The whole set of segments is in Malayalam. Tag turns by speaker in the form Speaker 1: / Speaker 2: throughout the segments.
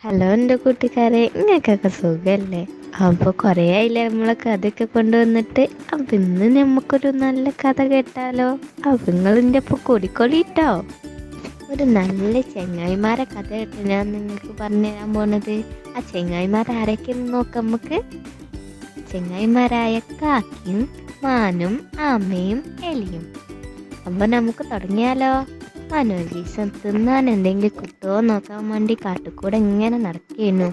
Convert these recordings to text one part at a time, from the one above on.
Speaker 1: ഹലോ എൻ്റെ കൂട്ടുകാരെ, നിങ്ങൾക്കൊക്കെ സുഖമല്ലേ? അപ്പോൾ കുറേ ആയില്ലേ നമ്മളെ കഥയൊക്കെ കൊണ്ടുവന്നിട്ട്. അപ്പം ഇന്ന് നമുക്കൊരു നല്ല കഥ കേട്ടാലോ? അപ്പം നിങ്ങളിൻ്റെ ഒപ്പം കൂടിക്കൊള്ളിട്ടോ. ഒരു നല്ല ചെങ്ങായിമാരെ കഥ കേട്ട് ഞാൻ നിങ്ങൾക്ക് പറഞ്ഞു തരാൻ പോണത്. ആ ചെങ്ങായിമാരാരൊക്കെയെന്ന് നോക്കാം നമുക്ക്. ചെങ്ങായിമാരായ കാക്കയും മാനും ആമയും എലിയും. അപ്പം നമുക്ക് തുടങ്ങിയാലോ? മനു ഒരു ദിവസം തിന്നാൻ എന്തെങ്കിലും കിട്ടുമോ നോക്കാൻ വേണ്ടി കാട്ടുകൂടെ ഇങ്ങനെ നടക്കുന്നു.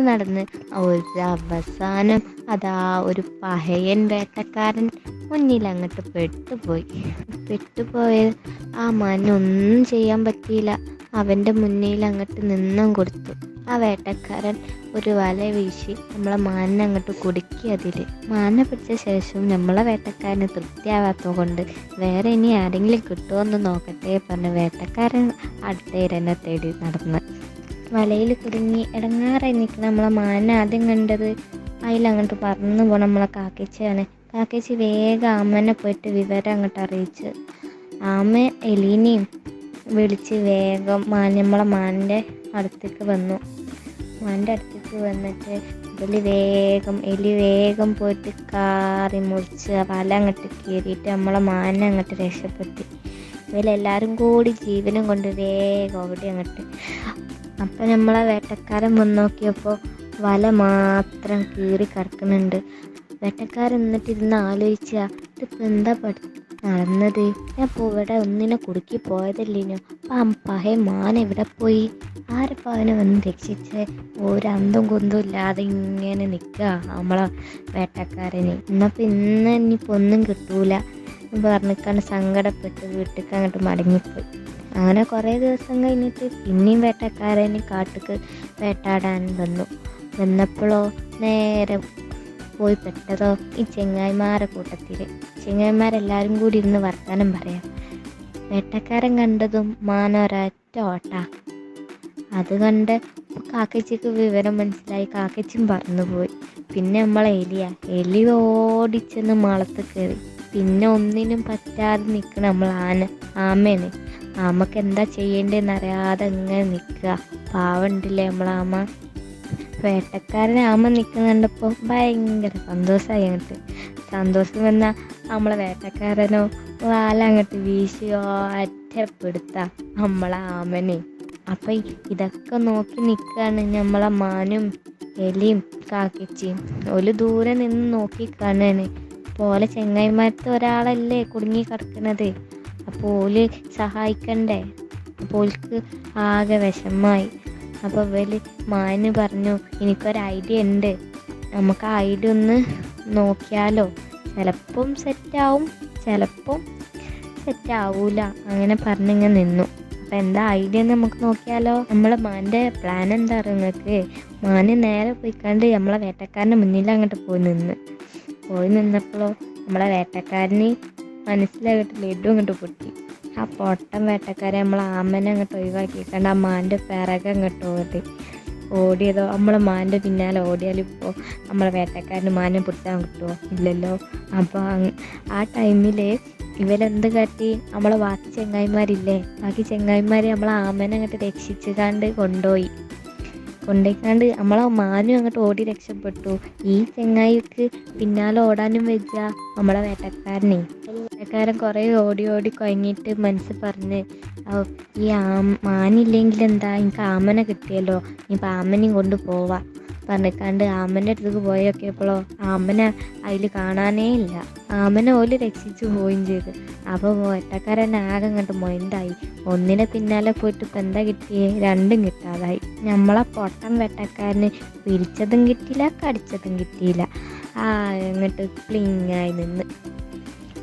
Speaker 1: നടന്ന് ഒരു അവസാനം അതാ ഒരു പഹയൻ വേട്ടക്കാരൻ മുന്നിൽ അങ്ങോട്ട് പെട്ടുപോയ ആ മനു ഒന്നും ചെയ്യാൻ പറ്റിയില്ല. അവൻ്റെ മുന്നിൽ അങ്ങോട്ട് നിന്നും കൊടുത്തു. ആ വേട്ടക്കാരൻ ഒരു വല വീശി നമ്മളെ മാനിനെ അങ്ങോട്ട് കുടുക്കി. മാനിനെ പിടിച്ച ശേഷം നമ്മളെ വേട്ടക്കാരന് തൃപ്തിയാവാത്തത് കൊണ്ട് വേറെ ഇനി ആരെങ്കിലും കിട്ടുമോയെന്ന് നോക്കട്ടെ പറഞ്ഞ് വേട്ടക്കാരൻ അടുത്തേരനെ തേടി നടന്ന് വലയിൽ കുടുങ്ങി ഇടങ്ങാറായി നിൽക്കുന്ന നമ്മളെ മാനിനെ ആദ്യം കണ്ടത് അതിലങ്ങോട്ട് പറന്നു പോകണം നമ്മളെ കാക്കച്ചിയാണ്. കാക്കച്ചി വേഗം ആമനെ പോയിട്ട് വിവരം അങ്ങോട്ട് അറിയിച്ച് ആമ എലീനെയും വിളിച്ച് വേഗം നമ്മളെ മാനിൻ്റെ അടുത്തേക്ക് വന്നു. മാനിൻ്റെ അടുത്തേക്ക് വന്നിട്ട് എലി വേഗം പോയിട്ട് കാറി മുറിച്ച് വല അങ്ങോട്ട് കയറിയിട്ട് നമ്മളെ മാനിനെ അങ്ങോട്ട് രക്ഷപ്പെടുത്തി. ഇവരെല്ലാവരും കൂടി ജീവനും കൊണ്ട് വേഗം ഓടി അങ്ങോട്ട്. അപ്പം നമ്മളെ വേട്ടക്കാരൻ വന്ന് നോക്കിയപ്പോൾ വല മാത്രം കീറി കിടക്കുന്നുണ്ട്. വേട്ടക്കാരൻ എന്നിട്ടിരുന്ന് ആലോചിച്ചാ ഇതിപ്പോൾ എന്താ നടന്നത്? ഞാൻ ഇവിടെ ഒന്നിനെ കുടുക്കി പോയതല്ലേനോ? പഹേ മാൻ എവിടെ പോയി? ആരപ്പോൾ അവനെ വന്ന് രക്ഷിച്ചേ? ഒരന്തം കുന്തം ഇല്ലാതെ ഇങ്ങനെ നിൽക്കുക നമ്മളെ വേട്ടക്കാരന്. എന്നപ്പോൾ ഇനിയിപ്പോൾ ഒന്നും കിട്ടൂല പറഞ്ഞിക്കാണ്ട് സങ്കടപ്പെട്ട് വീട്ടിലേക്ക് അങ്ങോട്ട് മടങ്ങിപ്പോയി. അങ്ങനെ കുറേ ദിവസം കഴിഞ്ഞിട്ട് പിന്നെയും വേട്ടക്കാരന് കാട്ടിക്ക് വേട്ടാടാൻ വന്നപ്പോഴോ നേരെ പോയി പെട്ടതോ ഈ ചെങ്ങായിമാരെ കൂട്ടത്തിൽ. ചെങ്ങായിമാരെല്ലാവരും കൂടി ഇരുന്ന് വർത്താനം പറയാം. വേട്ടക്കാരൻ കണ്ടതും മാനൊരൊറ്റ ഓട്ടാ. അത് കണ്ട് കാക്കച്ചിക്ക് വിവരം മനസ്സിലായി. കാക്കച്ചും പറന്നുപോയി. പിന്നെ നമ്മളെ എലി ഓടിച്ചെന്ന് മാളത്ത് കയറി. പിന്നെ ഒന്നിനും പറ്റാതെ നിൽക്കണ നമ്മൾ ആമയാണ്. ആമക്ക് എന്താ ചെയ്യേണ്ടതെന്നറിയാതെ ഇങ്ങനെ നിൽക്കുക. പാവണ്ടില്ലേ നമ്മളാമ. വേട്ടക്കാരൻ ആമ നിൽക്കുന്ന കണ്ടപ്പോൾ ഭയങ്കര സന്തോഷമായി. അങ്ങോട്ട് സന്തോഷം വന്നാൽ നമ്മളെ വേട്ടക്കാരനോ വാല അങ്ങോട്ട് വീശിയോ ഒറ്റപ്പെടുത്താം നമ്മളെ ആമനെ. അപ്പം ഇതൊക്കെ നോക്കി നിൽക്കുകയാണ് നമ്മളെ മാനും എലിയും കാക്കച്ചിയും. ഒരു ദൂരെ നിന്ന് നോക്കി കാണുകയാണ്. പോലെ ചെങ്ങായിമാരത്തെ ഒരാളല്ലേ കുടുങ്ങി കിടക്കുന്നത്. അപ്പോൾ ഓല് സഹായിക്കണ്ടേ? അപ്പോൾ ഓൽക്ക് ആകെ വിഷമമായി. അപ്പോൾ മാന് പറഞ്ഞു, എനിക്കൊരു ഐഡിയ ഉണ്ട്, നമുക്ക് ആ ഐഡിയ ഒന്ന് നോക്കിയാലോ? ചിലപ്പം സെറ്റാവും, ചിലപ്പം സെറ്റാവൂല. അങ്ങനെ പറഞ്ഞിങ്ങനെ നിന്നു. അപ്പം എന്താ ഐഡിയ എന്ന് നമുക്ക് നോക്കിയാലോ? നമ്മളെ മാൻ്റെ പ്ലാൻ എന്താ അറിയാം നിങ്ങൾക്ക്? മാന് നേരെ പോയിക്കാണ്ട് നമ്മളെ വേട്ടക്കാരൻ്റെ മുന്നിൽ അങ്ങോട്ട് പോയി നിന്നപ്പോഴോ നമ്മളെ വേട്ടക്കാരന് മനസ്സിലായിട്ട് ലഡു അങ്ങോട്ട് പൊട്ടി. ആ പൊട്ടൻ വേട്ടക്കാരെ നമ്മളെ ആമനെ അങ്ങോട്ട് ഒഴിവാക്കിക്കണ്ട് ആ മാൻ്റെ പിറകെ അങ്ങോട്ട് ഓടിയതോ. നമ്മളെ മാൻ്റെ പിന്നാലെ ഓടിയാലിപ്പോൾ നമ്മളെ വേട്ടക്കാരന് മാനെ പിടിച്ചാൻ കിട്ടുമോ? ഇല്ലല്ലോ. അപ്പോൾ ആ ടൈമിൽ ഇവരെന്ത് കാട്ടി? നമ്മളെ ബാക്കി ചെങ്ങായിമാരില്ലേ, ബാക്കി ചെങ്ങായിമാർ നമ്മളെ ആമനെ അങ്ങോട്ട് രക്ഷിച്ചുകാണ്ട് കൊണ്ടുപോയിക്കാണ്ട് നമ്മളെ മാനും അങ്ങോട്ട് ഓടി രക്ഷപ്പെട്ടു. ഈ ചെങ്ങായിക്ക് പിന്നാലെ ഓടാനും വെച്ച നമ്മളെ വേട്ടക്കാരൻ കുറേ ഓടി കുഴങ്ങിയിട്ട് മനസ്സ് പറഞ്ഞ്, ഈ മാനില്ലെങ്കിൽ എന്താ, എനിക്ക് ആമനെ കിട്ടിയല്ലോ, ഇനിയിപ്പോൾ ആമനെയും കൊണ്ട് പോവാം പറഞ്ഞിക്കാണ്ട് ആമൻ്റെ അടുത്തേക്ക് പോയൊക്കെയപ്പോഴോ ആമനെ അതിൽ കാണാനേ ഇല്ല. ആമനെ ഓല് രക്ഷിച്ചു പോവുകയും ചെയ്തു. അപ്പോൾ വേട്ടക്കാരൻ ആകെ അങ്ങോട്ട് മൊയന്തായി. ഒന്നിനെ പിന്നാലെ പോയിട്ട് ഇപ്പം എന്താ കിട്ടിയേ? രണ്ടും കിട്ടാതായി. നമ്മളെ പൊട്ടൻ വേട്ടക്കാരന് പിരിച്ചതും കിട്ടിയില്ല, കടിച്ചതും കിട്ടിയില്ല. അങ്ങോട്ട് ക്ലിങ്ങായി നിന്ന്.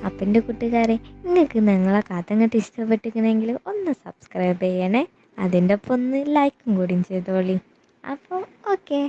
Speaker 1: അപ്പം എൻ്റെ കൂട്ടുകാരെ, നിങ്ങൾക്ക് ഞങ്ങളെ കഥ അങ്ങോട്ട് ഇഷ്ടപ്പെട്ടിരിക്കണമെങ്കിൽ ഒന്ന് സബ്സ്ക്രൈബ് ചെയ്യണേ. അതിൻ്റെ ഒപ്പം ഒന്ന് ലൈക്കും കൂടിയും ചെയ്തോളി. അപ്പോൾ ഓക്കെ.